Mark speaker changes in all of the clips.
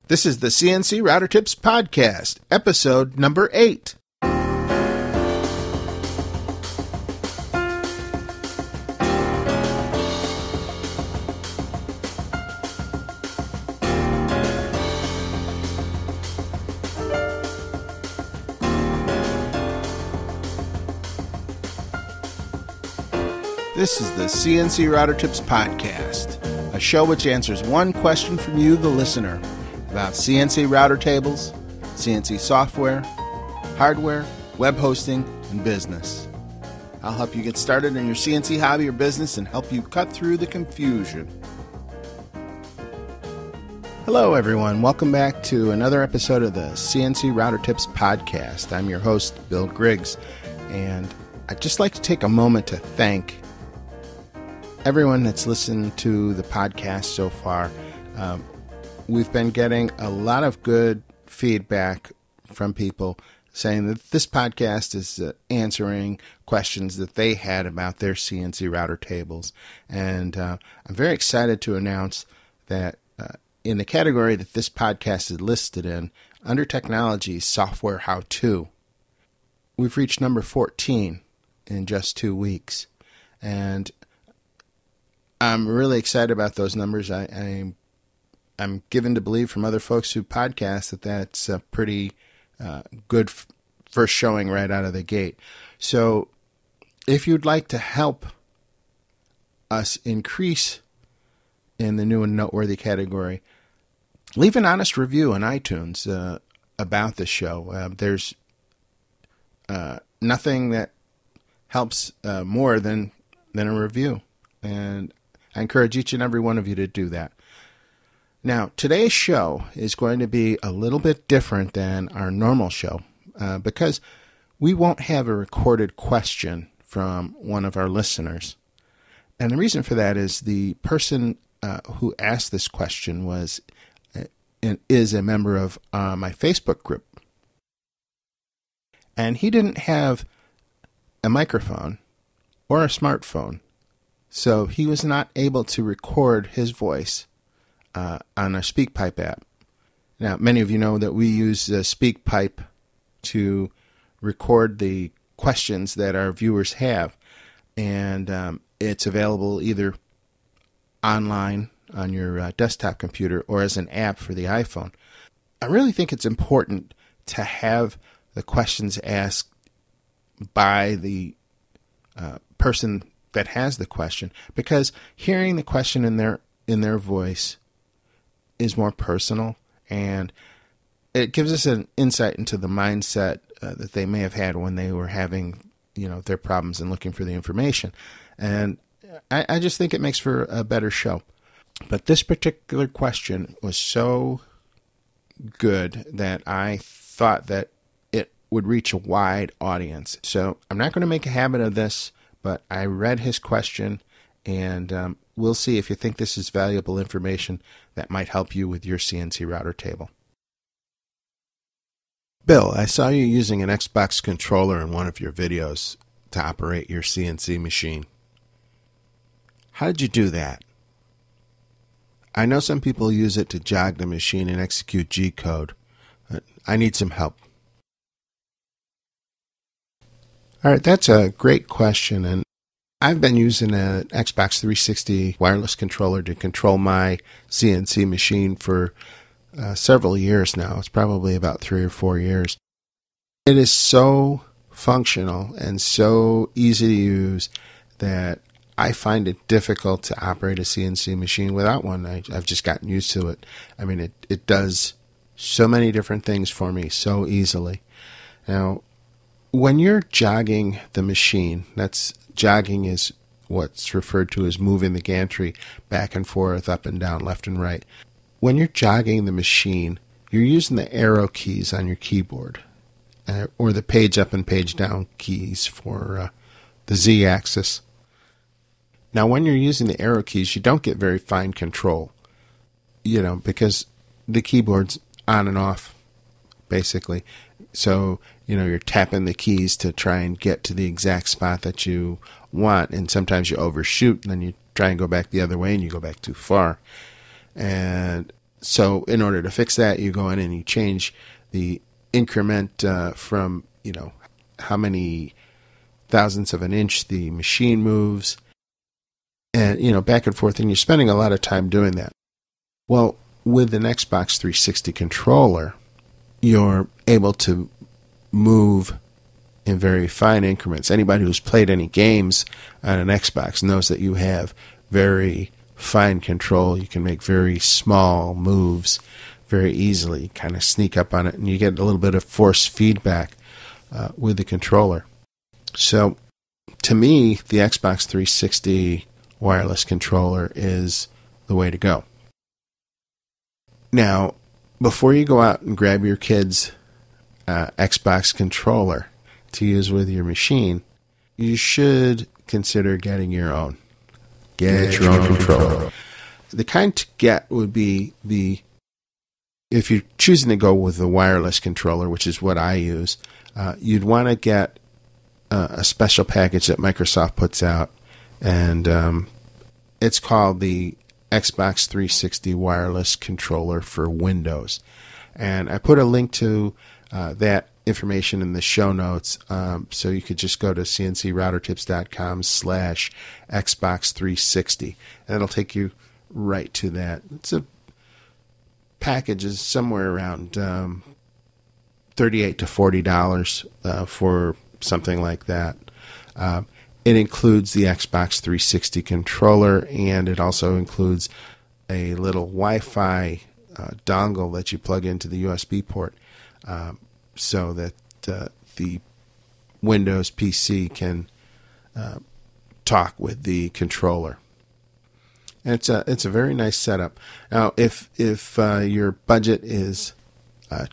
Speaker 1: This is the CNC Router Tips Podcast, episode number 8. This is the CNC Router Tips Podcast, a show which answers one question from you, the listener, about CNC router tables, CNC software, hardware, web hosting, and business. I'll help you get started in your CNC hobby or business and help you cut through the confusion. Hello, everyone. Welcome back to another episode of the CNC Router Tips Podcast. I'm your host, Bill Griggs, and I'd just like to take a moment to thank everyone that's listened to the podcast so far. We've been getting a lot of good feedback from people saying that this podcast is answering questions that they had about their CNC router tables. And I'm very excited to announce that in the category that this podcast is listed in, under Technology Software How-To, we've reached number 14 in just 2 weeks. And I'm really excited about those numbers. I'm given to believe from other folks who podcast that that's a pretty good first showing right out of the gate. So if you'd like to help us increase in the new and noteworthy category, leave an honest review on iTunes about the show. There's nothing that helps more than a review. And I encourage each and every one of you to do that. Now, today's show is going to be a little bit different than our normal show because we won't have a recorded question from one of our listeners. And the reason for that is the person who asked this question is a member of my Facebook group. And he didn't have a microphone or a smartphone, so he was not able to record his voice on our SpeakPipe app. Now, many of you know that we use SpeakPipe to record the questions that our viewers have, and it's available either online on your desktop computer or as an app for the iPhone. I really think it's important to have the questions asked by the person that has the question, because hearing the question in their voice is more personal, and it gives us an insight into the mindset that they may have had when they were having, their problems and looking for the information. And I just think it makes for a better show. But this particular question was so good that I thought that it would reach a wide audience. So I'm not going to make a habit of this, but I read his question, and we'll see if you think this is valuable information that might help you with your CNC router table. Bill, I saw you using an Xbox controller in one of your videos to operate your CNC machine. How did you do that? I know some people use it to jog the machine and execute G-code, but I need some help. All right, that's a great question, and I've been using an Xbox 360 wireless controller to control my CNC machine for several years now. It's probably about 3 or 4 years. It is so functional and so easy to use that I find it difficult to operate a CNC machine without one. I've just gotten used to it. I mean, it does so many different things for me so easily. Now, when you're jogging the machine, jogging is what's referred to as moving the gantry back and forth, up and down, left and right. When you're jogging the machine, you're using the arrow keys on your keyboard, or the page up and page down keys for the Z-axis. Now, when you're using the arrow keys, you don't get very fine control, because the keyboard's on and off, basically. So, you're tapping the keys to try and get to the exact spot that you want, and sometimes you overshoot, and then you try and go back the other way, and you go back too far. And So in order to fix that, you go in and you change the increment from, how many thousandths of an inch the machine moves, and, back and forth, and you're spending a lot of time doing that. Well, with an Xbox 360 controller, you're able to move in very fine increments. Anybody who's played any games on an Xbox knows that you have very fine control. You can make very small moves very easily, kind of sneak up on it, and you get a little bit of force feedback with the controller. So, to me, the Xbox 360 wireless controller is the way to go. Now, before you go out and grab your kid's Xbox controller to use with your machine, you should consider getting your own. Get your own controller. The kind to get would be if you're choosing to go with the wireless controller, which is what I use, you'd want to get a special package that Microsoft puts out, and it's called the Xbox 360 wireless controller for Windows. And I put a link to that information in the show notes, so you could just go to cncroutertips.com/Xbox 360, and it'll take you right to that. It's a package is somewhere around $38 to $40 for something like that. It includes the Xbox 360 controller, and it also includes a little Wi-Fi dongle that you plug into the USB port, so that the Windows PC can talk with the controller. And it's a very nice setup. Now, if your budget is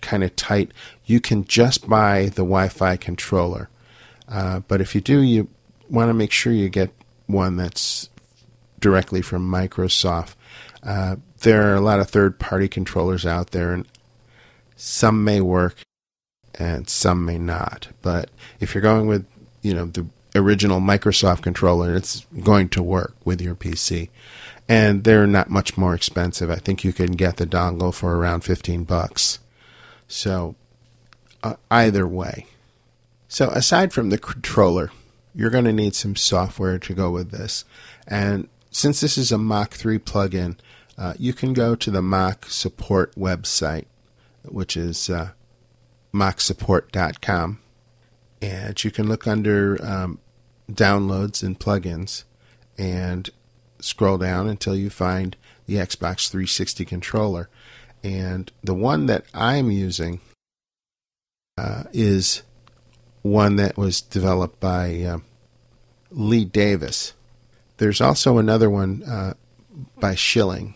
Speaker 1: kind of tight, you can just buy the Wi-Fi controller. But if you do, you want to make sure you get one that's directly from Microsoft. There are a lot of third-party controllers out there, and some may work and some may not. But if you're going with, the original Microsoft controller, it's going to work with your PC. And they're not much more expensive. I think you can get the dongle for around $15. So, either way. So, aside from the controller, you're going to need some software to go with this. And since this is a Mach3 plugin, you can go to the Mach support website, which is machsupport.com. And you can look under downloads and plugins and scroll down until you find the Xbox 360 controller. And the one that I'm using is one that was developed by Lee Davis. There's also another one by Schilling,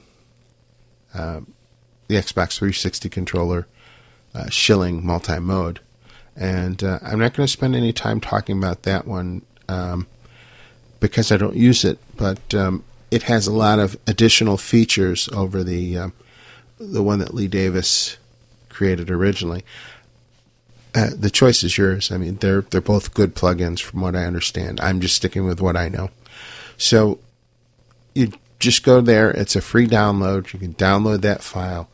Speaker 1: the Xbox 360 controller, Schilling multi-mode. And I'm not going to spend any time talking about that one because I don't use it, but it has a lot of additional features over the one that Lee Davis created originally. The choice is yours. I mean, they're both good plugins from what I understand. I'm just sticking with what I know. So you just go there. It's a free download. You can download that file.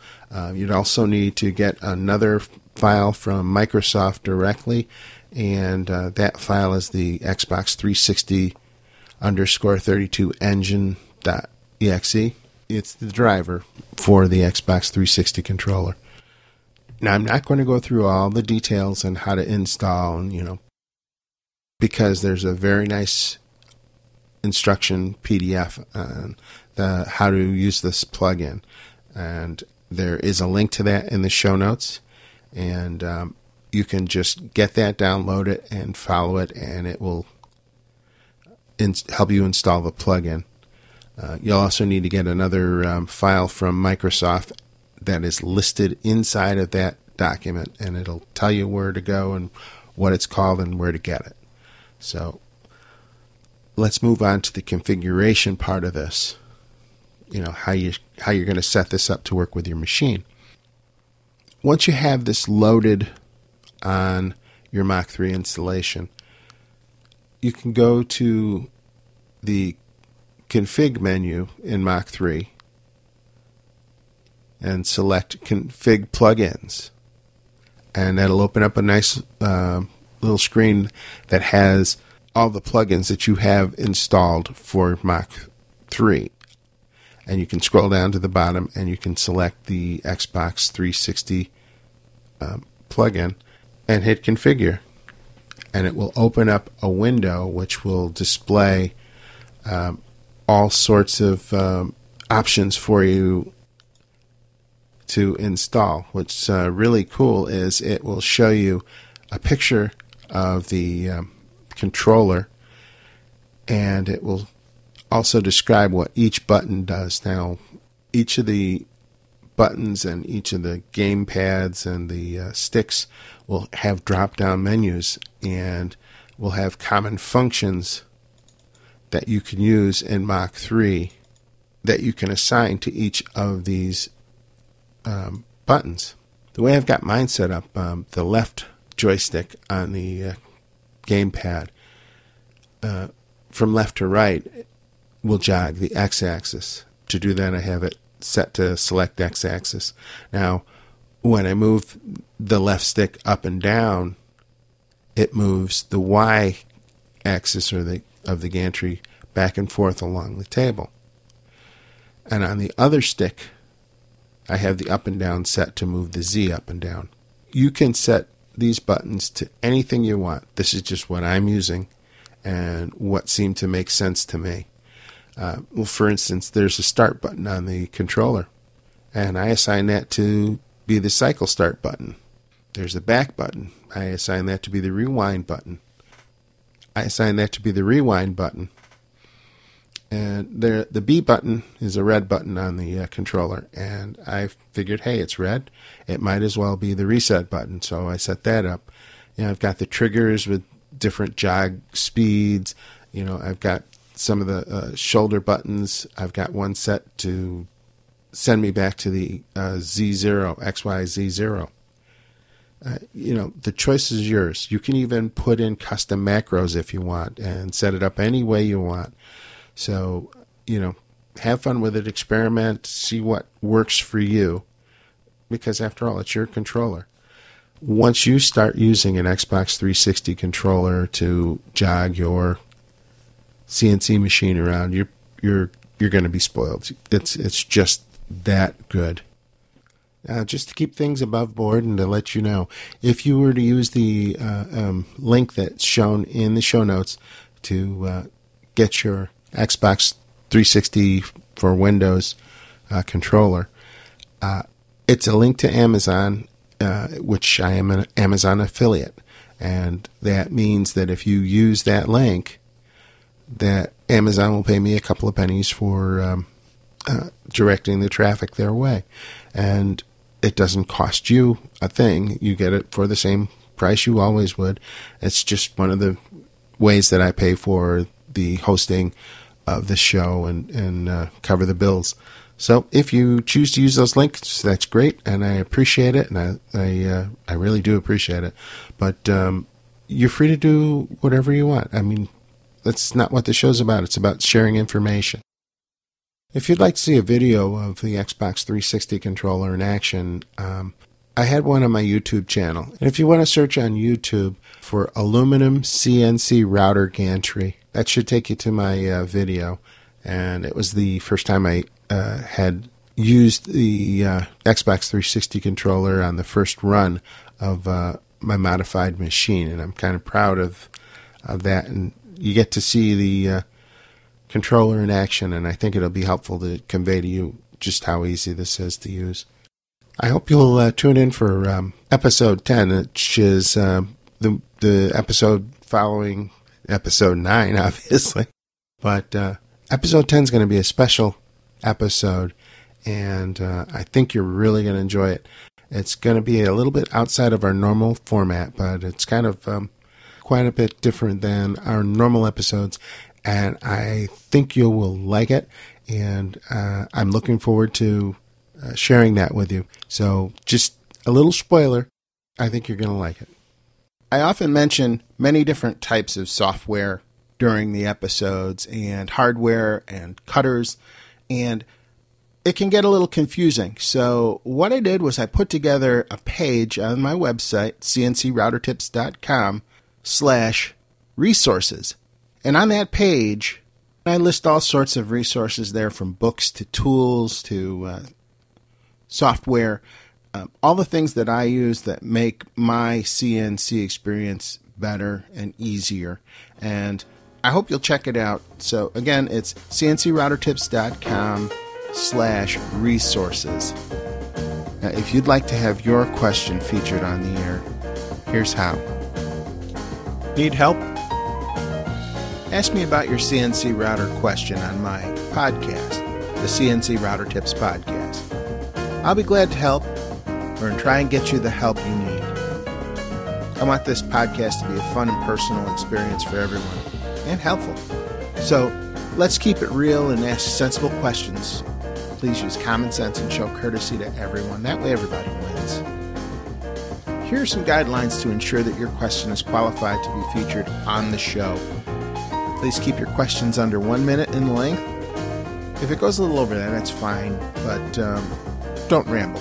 Speaker 1: You'd also need to get another file from Microsoft directly, and that file is the Xbox 360 _32 engine.exe. It's the driver for the Xbox 360 controller. Now, I'm not going to go through all the details on how to install, because there's a very nice instruction PDF on how to use this plugin. And there is a link to that in the show notes. And you can just get that, download it, and follow it, and it will help you install the plugin. You'll also need to get another file from Microsoft that is listed inside of that document, and it'll tell you where to go and what it's called and where to get it. So let's move on to the configuration part of this. How you're going to set this up to work with your machine. Once you have this loaded on your Mach3 installation, you can go to the config menu in Mach3, and select config plugins. And that'll open up a nice little screen that has all the plugins that you have installed for Mach3. And you can scroll down to the bottom and you can select the Xbox 360 plugin and hit configure. And it will open up a window which will display all sorts of options for you to install. What's really cool is it will show you a picture of the controller, and it will also describe what each button does. Now, each of the buttons and each of the game pads and the sticks will have drop-down menus and will have common functions that you can use in Mach3 that you can assign to each of these buttons. The way I've got mine set up, the left joystick on the gamepad from left to right will jog the x-axis. To do that, I have it set to select x-axis. Now, when I move the left stick up and down, it moves the y-axis of the gantry back and forth along the table. And on the other stick, I have the up and down set to move the Z up and down. You can set these buttons to anything you want. This is just what I'm using and what seemed to make sense to me. Well, for instance, there's a start button on the controller, and I assign that to be the cycle start button. There's a back button. I assign that to be the rewind button. I assign that to be the rewind button. And the B button is a red button on the controller, and I figured, hey, it's red. It might as well be the reset button, so I set that up. I've got the triggers with different jog speeds. I've got some of the shoulder buttons. I've got one set to send me back to the Z0, XYZ0. The choice is yours. You can even put in custom macros if you want and set it up any way you want. So, have fun with it, experiment, see what works for you, because after all, it's your controller. Once you start using an Xbox 360 controller to jog your CNC machine around, you're going to be spoiled. It's just that good. Just to keep things above board and to let you know, if you were to use the link that's shown in the show notes to get your Xbox 360 for Windows controller, it's a link to Amazon, which I am an Amazon affiliate, and that means that if you use that link, that Amazon will pay me a couple of pennies for directing the traffic their way, and it doesn't cost you a thing. You get it for the same price you always would. It's just one of the ways that I pay for the hosting of the show and cover the bills. So if you choose to use those links, that's great, and I appreciate it, and I really do appreciate it. But you're free to do whatever you want. I mean, that's not what the show's about. It's about sharing information. If you'd like to see a video of the Xbox 360 controller in action, I had one on my YouTube channel. And if you want to search on YouTube for aluminum CNC router gantry, that should take you to my video. And it was the first time I had used the Xbox 360 controller on the first run of my modified machine. And I'm kind of proud of that. And you get to see the controller in action, and I think it'll be helpful to convey to you just how easy this is to use. I hope you'll tune in for episode 10, which is the episode following episode 9, obviously. But episode 10 is going to be a special episode, and I think you're really going to enjoy it. It's going to be a little bit outside of our normal format, but it's kind of quite a bit different than our normal episodes, and I think you will like it, and I'm looking forward to sharing that with you. So just a little spoiler, I think you're going to like it. I often mention many different types of software during the episodes, and hardware and cutters, and it can get a little confusing. So what I did was I put together a page on my website, cncroutertips.com/resources. And on that page, I list all sorts of resources there, from books to tools to software, all the things that I use that make my CNC experience better and easier. And I hope you'll check it out. So again, it's cncroutertips.com/resources. Now, if you'd like to have your question featured on the air, here's how. Need help? Ask me about your CNC router question on my podcast, the CNC Router Tips Podcast. I'll be glad to help or try and get you the help you need. I want this podcast to be a fun and personal experience for everyone, and helpful. So let's keep it real and ask sensible questions. Please use common sense and show courtesy to everyone. That way everybody wins. Here are some guidelines to ensure that your question is qualified to be featured on the show. Please keep your questions under 1 minute in length. If it goes a little over that, that's fine, but don't ramble.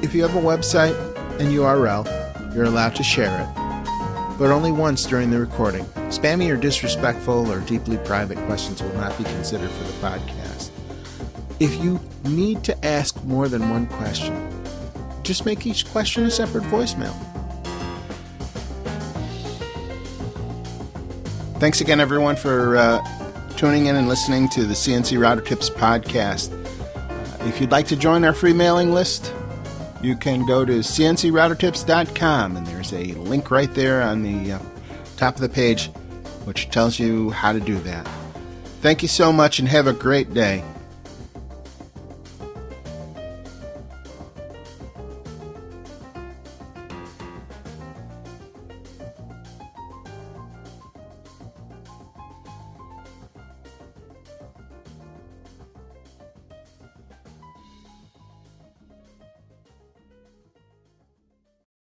Speaker 1: If you have a website and URL, you're allowed to share it, but only once during the recording. Spammy or disrespectful or deeply private questions will not be considered for the podcast. If you need to ask more than one question, just make each question a separate voicemail. Thanks again, everyone, for tuning in and listening to the CNC Router Tips Podcast. If you'd like to join our free mailing list, you can go to cncroutertips.com, and there's a link right there on the top of the page which tells you how to do that. Thank you so much, and have a great day.